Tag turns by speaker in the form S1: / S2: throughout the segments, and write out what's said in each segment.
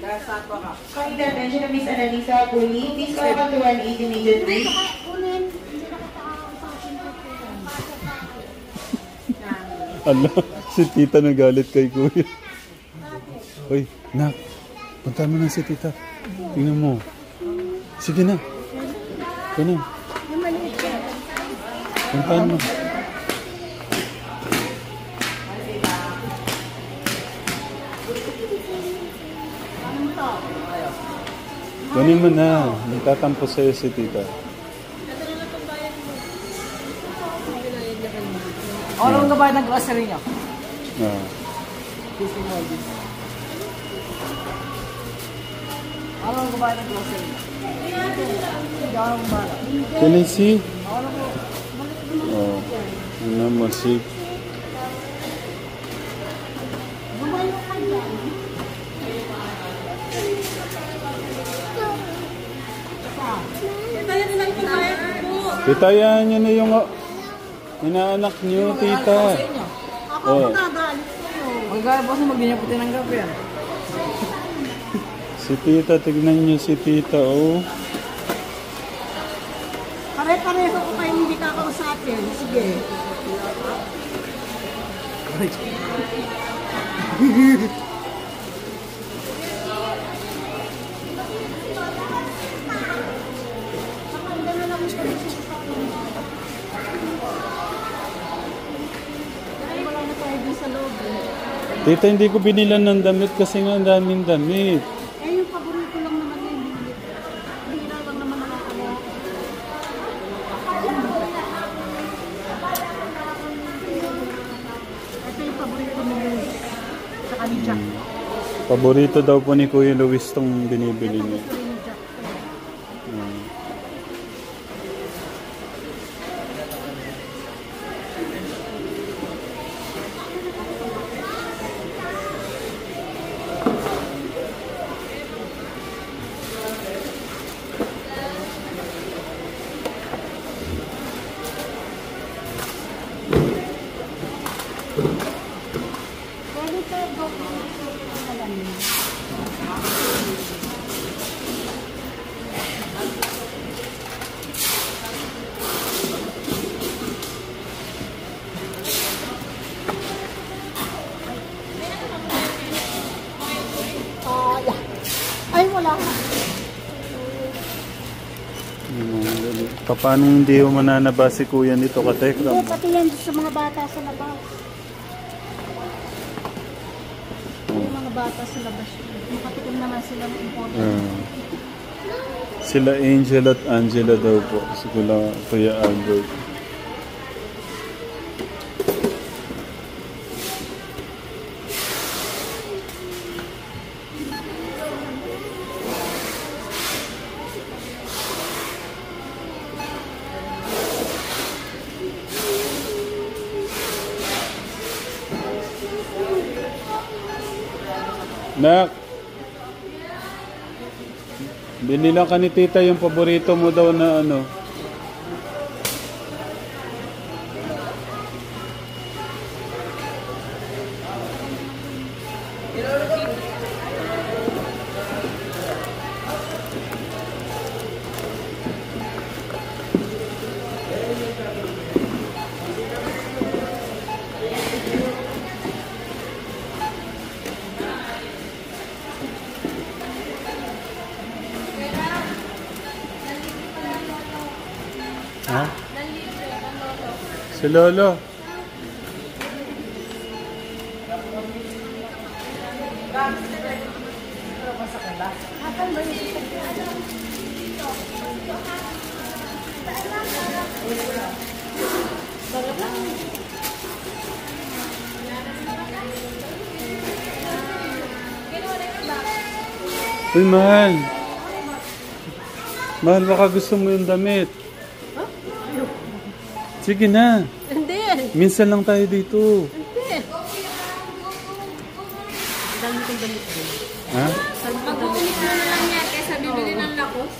S1: Calling the attention of Miss Annalisa Puli. Please call 118 immediately.
S2: Ala, si tita nagalit kay kuya. Uy, nak. Punta mo na si tita. Tingnan mo. Sige na. Ganun. Puntahan mo. Ganun mo na. Nagtatampo sa'yo si tita.
S3: Ano nga ba ng grocery niyo? Ano nga ba ng grocery niyo?
S2: Can I see? Oh, ano mo si? Tita, yan yun na yung inaanak niyo, tita.
S3: Ako magagalit sa'yo. Magagalit po sa magdinyaputin ng gabi yan.
S2: Si tita, tignan niyo si tita, oh.
S3: Pare-pareho ko kayo hindi kakausapin. Sige.
S2: Tita, hindi ko binilan ng damit kasi nga ang daming damit.
S3: Eh, yung paborito lang naman na yung binili. Bihira lang naman nakakala. Ito yung paborito ni Luis. Sa kanija.
S2: Paborito daw po ni Kuya Luis tong binibili niya.
S3: Ay, wala ka.
S2: Paano hindi mo mananaba si Kuya nito, katekram?
S3: Hindi, pati yan sa mga bata sa labas. Yung mga bata sa labas. Makatikim naman sila ng important.
S2: Sila Angel at Angela daw po. Sila Kuya Albert. Nak, binila ka ni tita yung paborito mo daw na ano. Ha? Si Lolo. Uy, mahal. Mahal, baka gusto mo yung damit. Sige na.
S3: Hindi.
S2: Minsan lang tayo dito.
S3: Hindi. Dami kong damit.
S2: Ha?
S3: Mag-uunit mo na lang yan kaysa bibili ng lakos.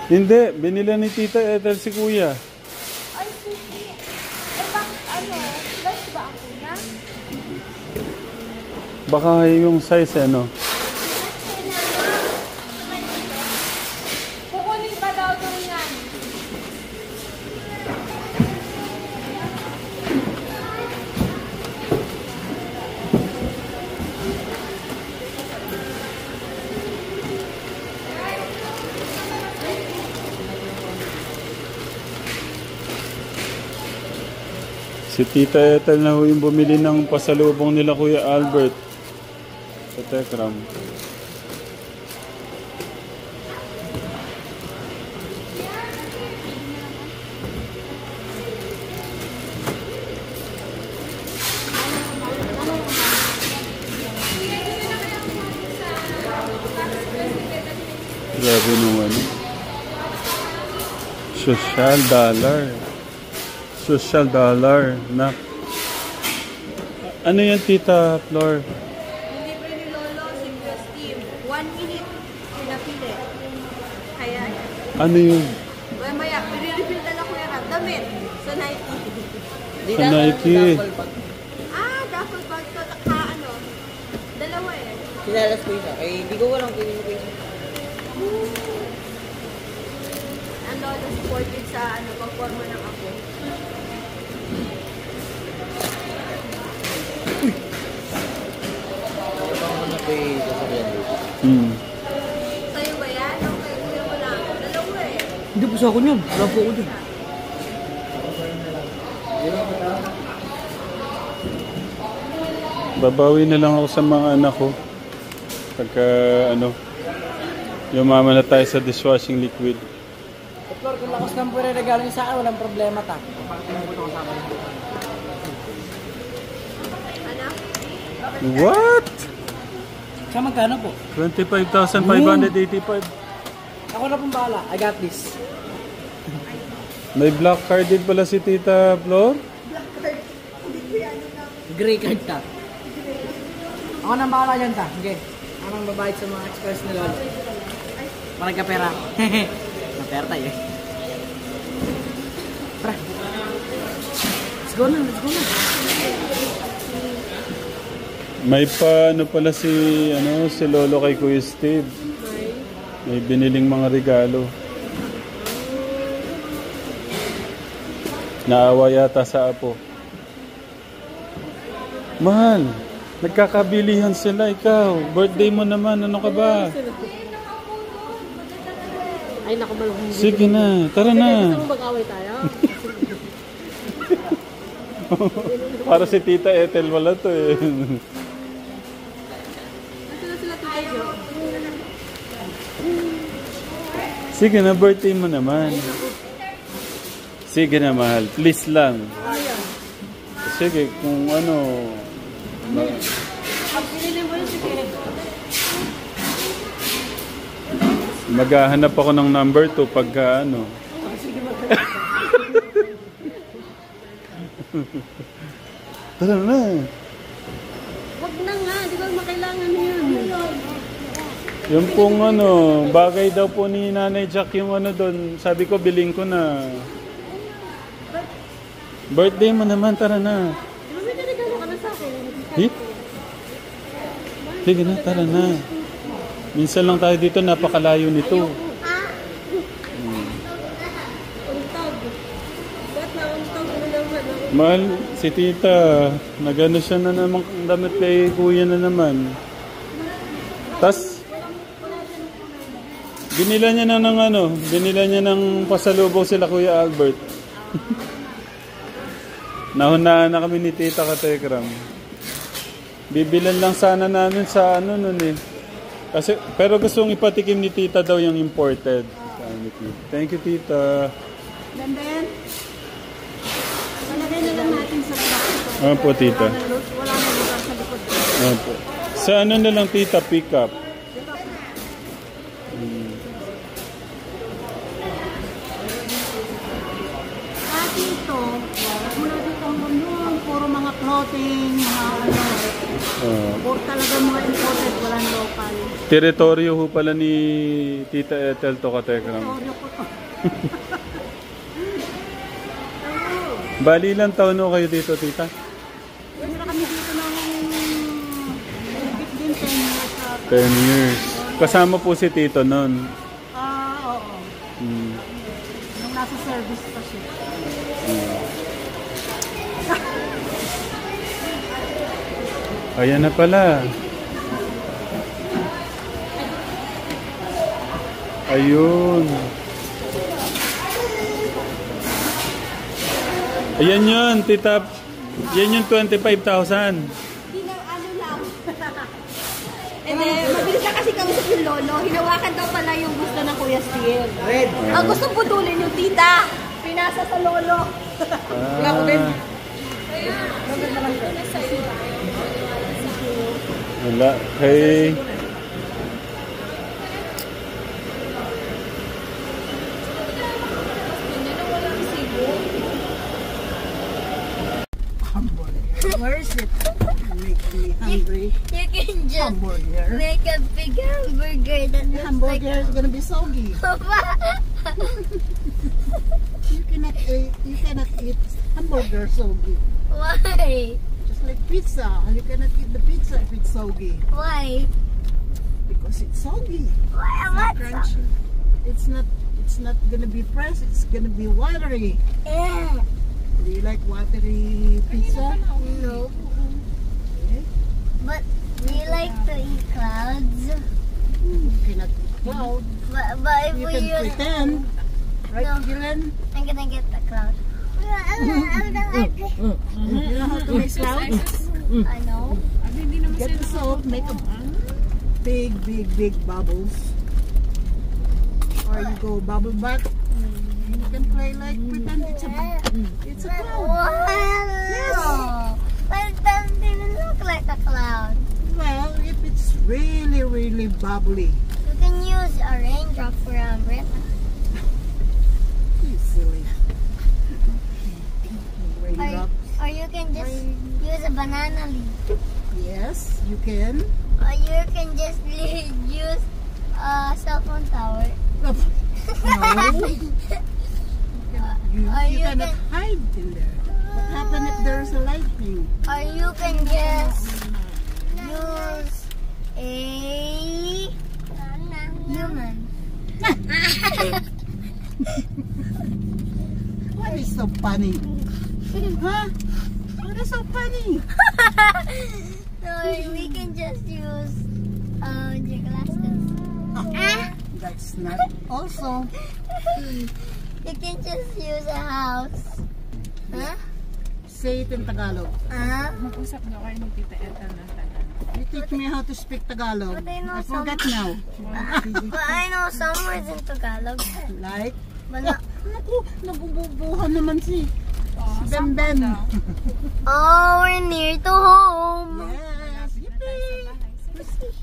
S2: Hindi. Binila ni Tita Ethel si Kuya.
S3: Ay, sige. Eh, bakit ano? Guys ba ako na?
S2: Baka yung size ano.
S3: Kukunin pa daw ito yan.
S2: Si Tita Ethel na ho yung bumili ng pasalubong nila Kuya Albert. Sa Tekram. Grabe nung ano. Social dollar. Social dollar. Na. Ano yan, Tita Flor?
S3: Libre ni Lolo, single steam. 1 minute, pinapili. Kaya,
S2: Ano yun?
S3: maya, pili-refill na lang ko yung damit. Sa Nike.
S2: Sa Nike.
S3: Duffel bag ko. Ano? Dalawa eh.
S1: Sinalas ko isa. Eh, hindi ko walang kunin ko isa.
S3: Ang Lolo supported sa pagforma ng ako.
S1: Ano ko yung sasakyan dito?
S3: Sa'yo ba yan? Okay, kuya mo lang. Dalawa eh.
S1: Hindi po sa akin yun. Wala po ako dun.
S2: Babawi na lang ako sa mga anak ko. Pagka ano, yumama na tayo sa dishwashing liquid.
S1: Flor, kung lakas ng pwede regalo niyo sa akin, walang problema ta.
S3: Anak?
S2: What?
S1: Sa magkano po?
S2: 25,585.
S1: Ako na pong bahala. I got this.
S2: May black card din pala si Tita Flor.
S1: Gray card ta. Ako nang bahala dyan ta. Okay. Ako nang babayad sa mga express ni Lolo. Parang kapera. Kapera tayo eh. Tara. Let's go na, let's go na.
S2: May pa ano pala si Lolo kay Kuya Steve. May biniling mga regalo. Naawa yata sa apo. Mahal, nagkakabilihan sila. Ikaw, birthday mo naman. Ano ka ba?
S3: Ay, naku, malaki.
S2: Sige na, tara na.
S3: Gusto mo mag-away tayo?
S2: Para si Tita Ethel wala to eh.
S3: Sila tayo.
S2: Sige na, birthday mo naman. Sige na, mahal. Please lang. Sige, kung ano...
S3: Pag pinili mo yun, sige.
S2: Maghahanap ako ng number 2 pagka ano. Tara na.
S3: Wag na nga, di ba makailangan yun?
S2: Yung pong ano, bagay daw po ni Nanay Jack yung ano doon. Sabi ko, biling ko na. Birthday mo naman, tara na.
S3: Di ba may regalo ka na sa akin?
S2: Eh? Sige na, tara na. Minsan lang tayo dito, napakalayo nito.
S3: Untag. Ba't nauntag mo naman ako?
S2: Mahal, si Tita, nagano siya na naman damit kay Kuya na naman. Tas, binila niya na ng ano, binila niya ng pasalubong sila Kuya Albert. Nahunahan na kami ni Tita Katekram. Bibilan lang sana namin sa ano nun eh. Kasi, pero gustong ipatikim ni Tita daw yung imported. Thank you, Tita.
S3: And then, palagay na lang natin sa likod.
S2: Opo, Tita.
S3: Wala na lugar sa likod.
S2: Opo. Sa ano na lang, Tita, pick up.
S3: At ito, mula dito hanggang doon, puro mga clothing, mga ano. Puro talaga mga imported, walang local.
S2: Teritoryo ho pala ni Tita Ethel to Katekram.
S3: Oryo ko to.
S2: Bali ilang taon ho kayo dito, Tita?
S3: Mura kami dito ng
S2: 10 years. Kasama po si Tito nun.
S3: Oo.
S2: Mm.
S3: Nung nasa service pa siya.
S2: Ayan na pala. Ayun. Ayan yun, tita. Yan yung 25,000.
S4: Hindi na ano lang. And then, mabilis na kasi kausap yung lolo. Hinawakan daw pala yung gusto ng Kuya Steel.
S1: Red.
S4: Ang gusto putulin yung tita. Pinasa sa lolo.
S1: Wala ko din.
S2: Wala. Hey.
S3: Where is it? Make me hungry.
S4: You can just
S3: Hamburger.
S4: make a big hamburger that looks like
S3: Hamburger is gonna be soggy. You cannot eat hamburger soggy.
S4: Why?
S3: Just like pizza. You cannot eat the pizza if it's soggy.
S4: Why?
S3: Because it's soggy.
S4: Why? What?
S3: Crunchy. It's not gonna be fresh, it's gonna be watery.
S4: Yeah.
S3: Do you like watery pizza?
S4: No.
S3: Okay.
S4: But do you like to eat clouds?
S3: You cannot eat cloud.
S4: But if
S3: You
S4: we
S3: can
S4: use
S3: pretend. Right,
S4: No.
S3: Gillen?
S4: I'm gonna get the cloud.
S3: You know how to make clouds?
S4: I know.
S3: Get the soap, make a big bubbles. Or you go bubble bath. You can play like pretend it's a cloud.
S4: Wow. But it doesn't even look like a cloud.
S3: Well, if it's really bubbly.
S4: You can use a raindrop for an umbrella.
S3: You silly. Raindrop.
S4: Or you can just use a banana leaf.
S3: Yes, you can.
S4: Or you can just use a cell phone tower.
S3: No. You
S4: you
S3: cannot
S4: can-
S3: hide in there. What happens if there's a lightning?
S4: Or you can just use a human.
S3: What is so funny? Huh? What is so funny?
S4: No, we can just use your glasses.
S3: That's not also.
S4: You can just use a house. Huh?
S3: Say it in Tagalog.
S5: Mag-usap daw kayo ng Tita Ethel ng tanan.
S3: You teach me how to speak Tagalog.
S4: But I know
S3: I forgot now.
S4: But I know some words in Tagalog.
S3: Like?
S4: But not,
S3: Naku, nagububuhan naman si
S5: Oh,
S3: Ben.
S4: oh, we're near to home.
S3: Yes. Yippee!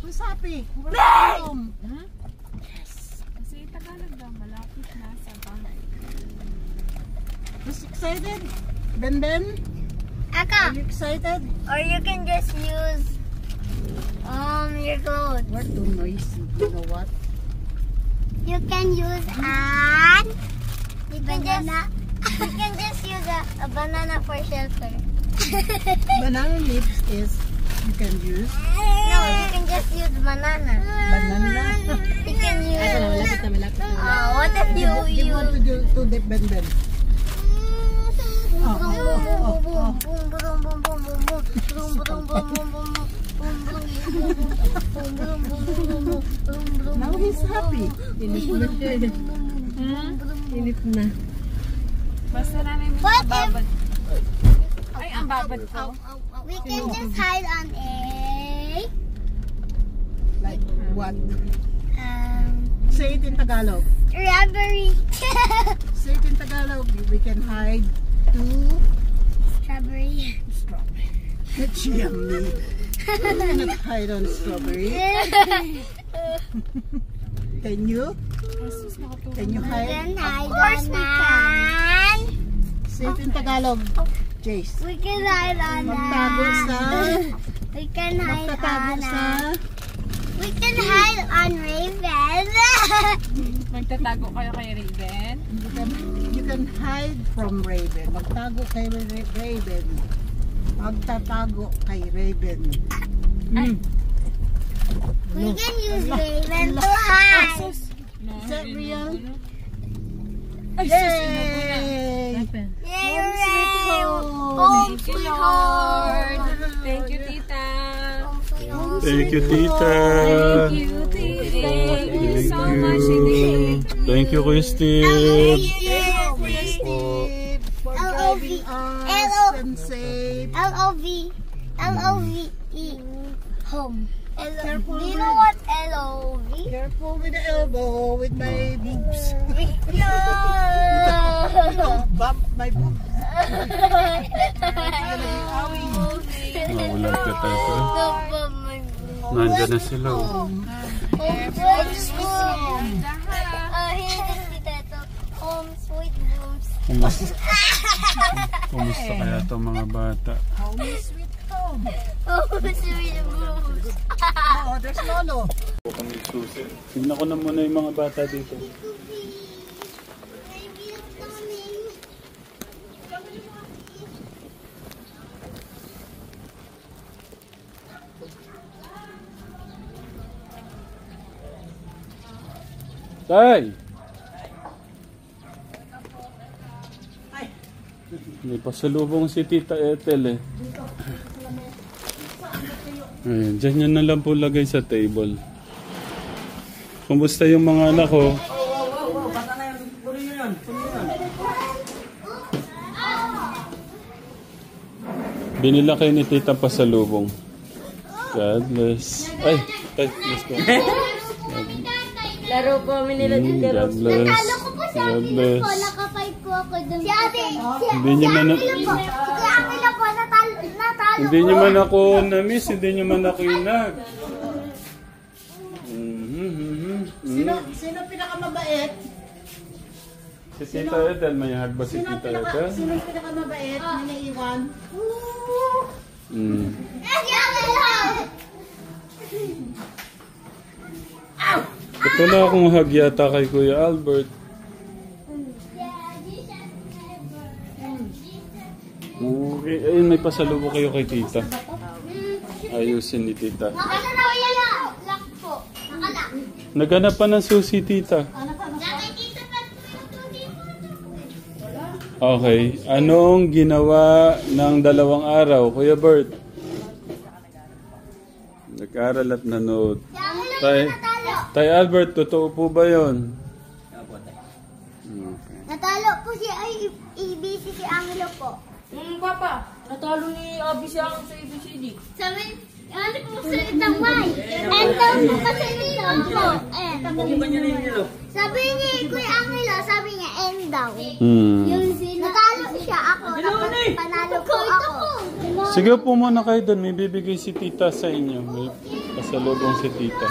S3: Who's happy? We're
S4: Ben!
S3: home.
S5: Kasi Tagalog daw, malapit na sa bahay.
S3: Who's excited? Ben? Are
S4: Aka,
S3: you excited?
S4: or you can just use your clothes.
S3: We're too noisy. You know what?
S4: You can use you can just use a banana for shelter.
S3: Banana leaves is you can use.
S4: No, you can just use banana.
S3: Banana.
S4: You can use. What if you
S3: Give one
S4: use?
S3: to the Ben. Now he's happy.
S5: Basta nanay mo
S4: What
S5: ang babad. Ay, ang babad ko.
S4: We can just hide on a
S3: Like what? Say it in Tagalog.
S4: strawberry.
S3: Say it in Tagalog. We can hide to
S4: Strawberry.
S3: strawberry. It's yummy. We cannot hide on strawberry. Can you? Can you hide?
S4: Can hide on that.
S3: Say it in Tagalog. Jace.
S4: We can hide on
S3: Magtago sa...
S4: We can hide
S3: Magtatago
S4: on
S3: sa...
S4: We can hide on Raven.
S5: Magtatago kayo kay Raven.
S3: You can hide from Raven. Magtago kay Raven. Magtatago kay Raven.
S5: Ay.
S6: We can use Raven to hide.
S3: Is that real?
S5: Ay, sus,
S3: Yay!
S6: Yay, hooray! Home sweet home.
S5: Thank you, tita.
S2: Thank you, tita.
S5: Thank you, tita. Thank you so much, tita.
S2: Thank you, Kuya Steve.
S3: For driving us and safe.
S6: L-O-V-E. Home.
S3: Careful
S6: Do you
S3: with-
S6: know what L-O-V?
S3: Careful with the elbow, with my boobs. Bump my boobs.
S2: Mawalan ka tayo. Nandyan na sila. Oh.
S6: Home sweet home. Here is the title. Home sweet homes.
S2: Kumusta kaya itong mga bata?
S3: Home sweet home.
S6: Home sweet homes.
S3: Oh, there's Lolo.
S2: Kami susi. Tingnan ko na muna yung mga bata dito. Tay! May pasalubong si Tita Ethel eh. Ayan, dyan yan na lang po lagay sa table. Kumusta yung mga anak ko?
S1: Bata na yan. Kunin nyo yun.
S2: Binila kayo ni Tita pasalubong. God bless. Ay, let's go.
S4: Laro po kami nila dito.
S2: God bless.
S6: Natalo ko po si
S2: God
S6: Angela
S2: bless.
S6: po. Naka-fight po ako dun. Si ate.
S2: Hindi niyo man
S6: Si Kuya Angela po. Natalo
S2: hindi niyo man ako na-miss, hindi niyo man ako inag.
S3: Sino pinakamabait?
S2: Si Tita Ethel, may hag ba si Tita Ethel?
S3: Sino pinakamabait? May naiwan?
S6: Si Angela.
S2: Ito na akong hag yata kay Kuya Albert. Okay, ayun may pasalubong kayo kay Tita. Ayusin ni Tita.
S6: Lock po. Nakalock.
S2: Naghanap pa ng susi, Tita.
S6: Nakikita pa
S2: Okay, anong ginawa ng 2 araw, Kuya Bert? Nag-aral at nanood.
S6: Si Angela po
S2: Tay,
S6: natalo.
S2: Tay Albert, totoo po ba yun?
S6: Natalo po si ABC si Angelo po.
S4: Papa, natalo ni Abby sa ABCD.
S6: Sabi, ano po salitang Y? And daw po kasi salitang po. Sabi ni Kuya Angelo, sabi niya N daw. Natalo siya ako, tapos panalo po ako.
S2: Sige po muna kayo doon. May bibigay si Tita sa inyo. May pasalubong si Tita.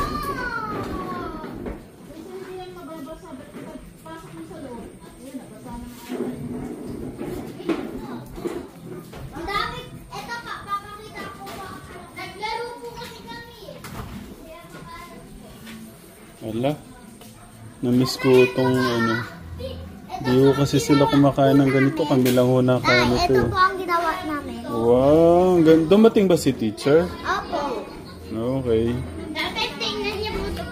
S6: Ang dami, eto pa, papakita ko pa. Naglaro po kasi kami.
S2: Wala. Na-miss ko itong ano. Di ko kasi sila kumakain ng ganito. Kami lang ho nakain ito.
S6: Ito po ang ginawa namin.
S2: Wow. Dumating ba si teacher?
S6: Opo.
S2: Okay.
S6: Dapat tingnan niya po ito.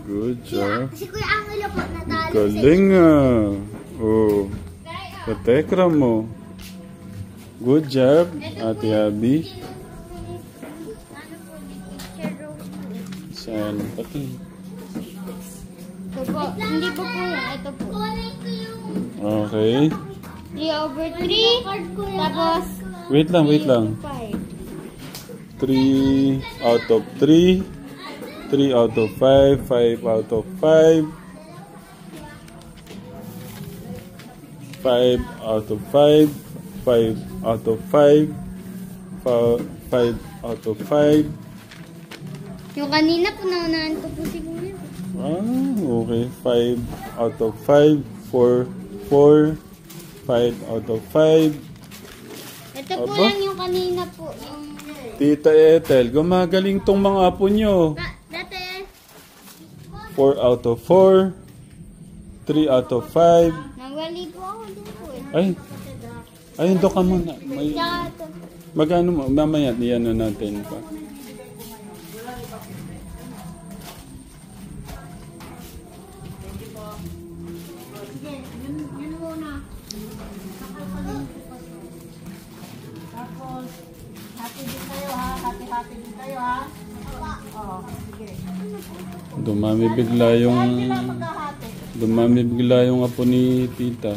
S2: Good job.
S6: Si Kuya Angelo po natalo.
S2: Galing ah. Oh. Katekra mo. Good job, Ate Abby. Saan? Pati.
S6: Ito po. Hindi po po yan. Ito po.
S2: Okay.
S6: 3/3. Tapos,
S2: Wait lang.
S6: 5.
S2: 3 out of 3. 3 out of 5. 5 out of 5. 5 out of 5. 5 out of 5. 5 out of 5.
S6: Yung kanina po, naunahan ko po si Kuya.
S2: Okay. 5 out of 5. 4. 5 out of 5.
S6: Ito po
S2: Aba?
S6: lang yung kanina po. Yung...
S2: Tita Ethel, gumagaling tong mga apo nyo.
S6: Dati,
S2: 4 out of 4. 3 out of 5.
S6: nagwali po ako din po eh.
S2: Ay, doon ka muna.
S6: Tsaka ito.
S2: Magano mo? Mamaya, iyan na natin pa.
S3: tayo ha. Oo, sige.
S2: Dumami bigla yung...
S3: Sila maghahati.
S2: Dumami bigla yung apo ni tita.